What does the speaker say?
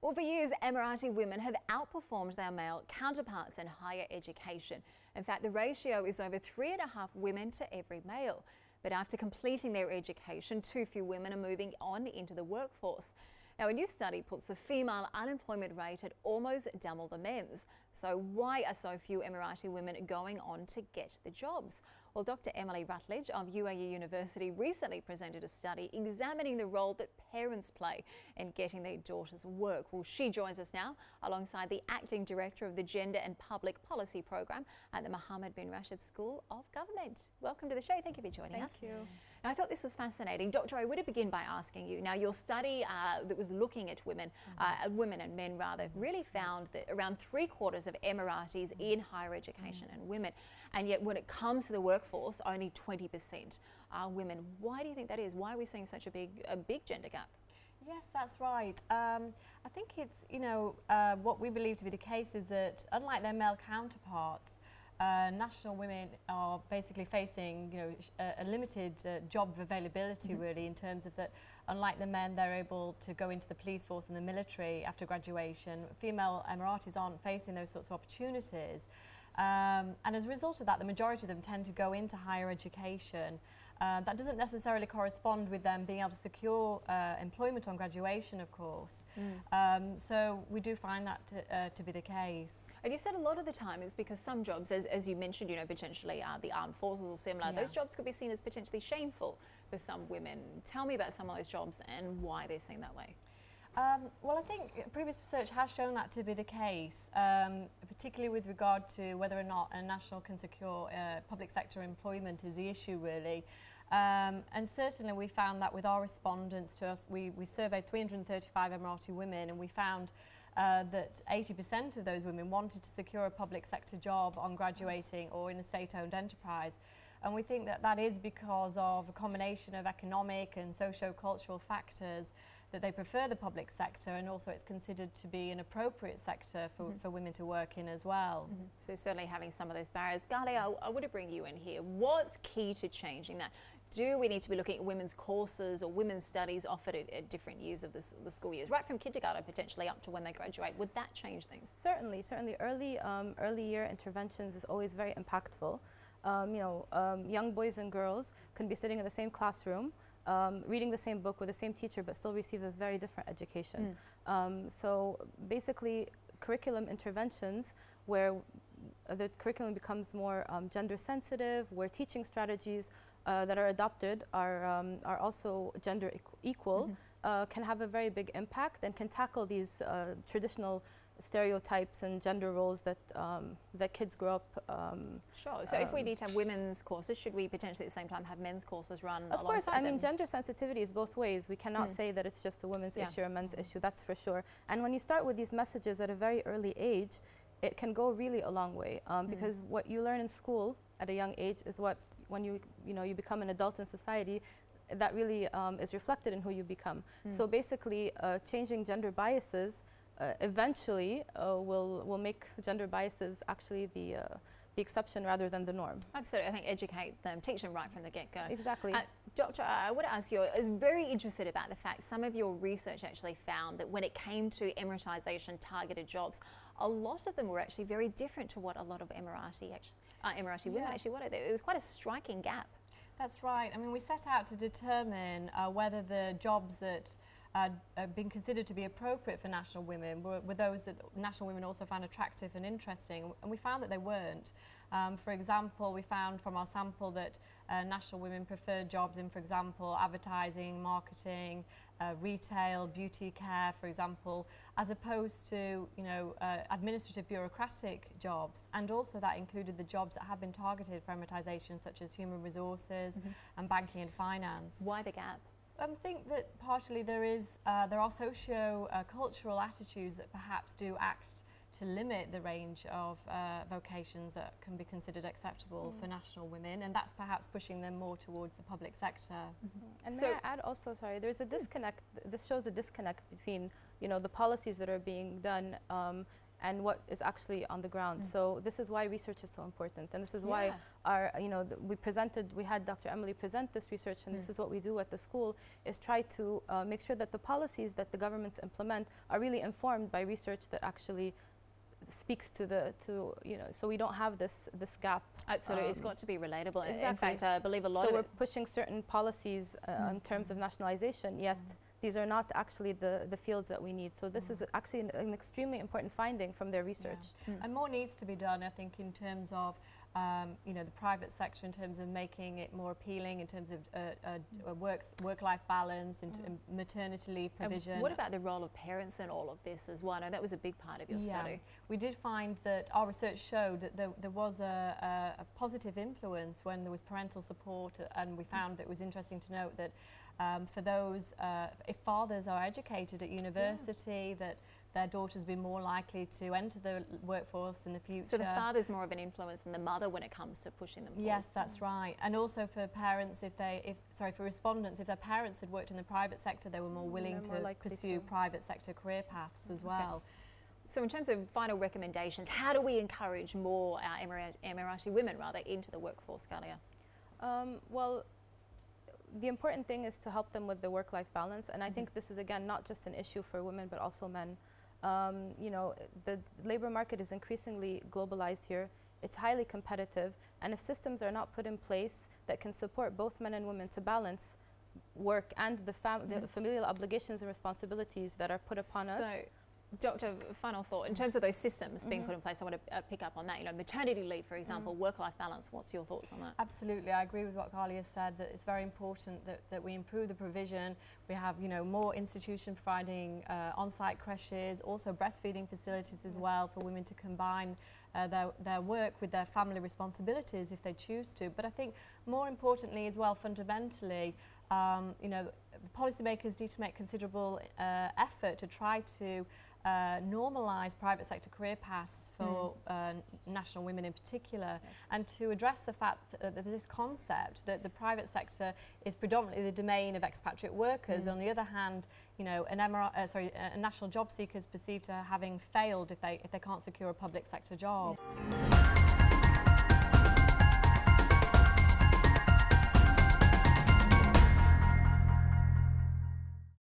Well, for years, Emirati women have outperformed their male counterparts in higher education. In fact, the ratio is over 3.5 women to every male. But after completing their education, too few women are moving on into the workforce. Now, a new study puts the female unemployment rate at almost double the men's. So why are so few Emirati women going on to get the jobs? Well, Dr. Emilie Rutledge of UAE University recently presented a study examining the role that parents play in getting their daughters work. Well, she joins us now alongside the Acting Director of the Gender and Public Policy Program at the Mohammed bin Rashid School of Government. Welcome to the show. Thank you for joining us. Thank you. Now, I thought this was fascinating. Doctor, I would begin by asking you, now your study that was looking at women, women and men rather, really found that around 3/4 of Emiratis in higher education and women, and yet when it comes to the workforce, only 20% are women. Why do you think that is? Why are we seeing such a big gender gap? Yes, that's right. I think it's, what we believe to be the case is that unlike their male counterparts, national women are basically facing, a limited job availability really, in terms of that, unlike the men, they're able to go into the police force and the military after graduation. Female Emiratis aren't facing those sorts of opportunities. And as a result of that, the majority of them tend to go into higher education. That doesn't necessarily correspond with them being able to secure employment on graduation, of course. So we do find that to be the case. And you said a lot of the time it's because some jobs, as you mentioned, potentially the armed forces or similar, those jobs could be seen as potentially shameful for some women. Tell me about some of those jobs and why they're seen that way. Well, I think previous research has shown that to be the case, particularly with regard to whether or not a national can secure public sector employment is the issue really. And certainly we found that with our respondents to us, we surveyed 335 Emirati women, and we found that 80% of those women wanted to secure a public sector job on graduating or in a state-owned enterprise. And we think that that is because of a combination of economic and socio-cultural factors, that they prefer the public sector, and also it's considered to be an appropriate sector for women to work in as well. So certainly having some of those barriers. Ghalia, I want to bring you in here. What's key to changing that? Do we need to be looking at women's courses or women's studies offered at different years of the school years, right from kindergarten potentially up to when they graduate? Would that change things? Certainly. Early year interventions is always very impactful. Young boys and girls can be sitting in the same classroom, reading the same book with the same teacher, but still receive a very different education. So basically, curriculum interventions where the curriculum becomes more gender sensitive, where teaching strategies that are adopted are also gender equal, can have a very big impact and can tackle these traditional stereotypes and gender roles that that kids grow up. Sure. So if we need to have women's courses, should we potentially at the same time have men's courses run alongside them? Of course, I mean, gender sensitivity is both ways. We cannot say that it's just a women's issue or a men's issue, that's for sure. And when you start with these messages at a very early age, it can go really a long way, because what you learn in school at a young age is what, when you become an adult in society, that really is reflected in who you become. So basically, changing gender biases eventually will make gender biases actually the exception rather than the norm. Absolutely. I think educate them, teach them right from the get-go. Exactly. Doctor, I would ask you, I was very interested about the fact some of your research actually found that when it came to Emiratisation targeted jobs, a lot of them were actually very different to what a lot of Emirati women actually wanted. It was quite a striking gap. That's right. I mean, we set out to determine whether the jobs that had been considered to be appropriate for national women were those that national women also found attractive and interesting, and we found that they weren't. For example, we found from our sample that national women preferred jobs in, for example, advertising, marketing, retail, beauty care, for example, as opposed to administrative bureaucratic jobs, and also that included the jobs that have been targeted for Emiratisation, such as human resources and banking and finance. Why the gap? I think that partially there are socio-cultural attitudes that perhaps do act to limit the range of vocations that can be considered acceptable for national women, and that's perhaps pushing them more towards the public sector. And may I add also, sorry, there's a disconnect. This shows a disconnect between the policies that are being done and what is actually on the ground. So this is why research is so important, and this is why our, we had Dr. Emilie present this research, and this is what we do at the school, is try to make sure that the policies that the governments implement are really informed by research that actually speaks to so we don't have this gap. Absolutely, it's got to be relatable. Exactly. In fact, I believe a lot so of we're pushing certain policies in terms of nationalization, yet these are not actually the fields that we need. So this is actually an extremely important finding from their research. And more needs to be done, I think, in terms of the private sector, in terms of making it more appealing, in terms of work-life balance, and maternity leave provision. And what about the role of parents in all of this as well? I know that was a big part of your study. We did find that our research showed that there was a positive influence when there was parental support, and we found that it was interesting to note that for those, if fathers are educated at university, that their daughters be more likely to enter the workforce in the future. So the father's more of an influence than the mother when it comes to pushing them forward. Yes, that's right. And also for parents, for respondents, if their parents had worked in the private sector, they were more willing to pursue private sector career paths as well. So in terms of final recommendations, how do we encourage more Emirati women into the workforce, Ghalia? Well, the important thing is to help them with the work-life balance, and I think this is, again, not just an issue for women but also men. The labor market is increasingly globalized here. It's highly competitive, and if systems are not put in place that can support both men and women to balance work and the familial obligations and responsibilities that are put upon us. Doctor, final thought. In terms of those systems being put in place, I want to pick up on that. Maternity leave, for example, work-life balance. What's your thoughts on that? Absolutely, I agree with what Ghalia said. That it's very important that we improve the provision. We have, more institutions providing on-site creches, also breastfeeding facilities as well for women to combine their work with their family responsibilities if they choose to. But I think more importantly as well, fundamentally, policymakers need to make considerable effort to try to normalise private sector career paths for national women in particular, and to address the fact that this concept that the private sector is predominantly the domain of expatriate workers, but on the other hand, a national job seeker is perceived to having failed if they can't secure a public sector job.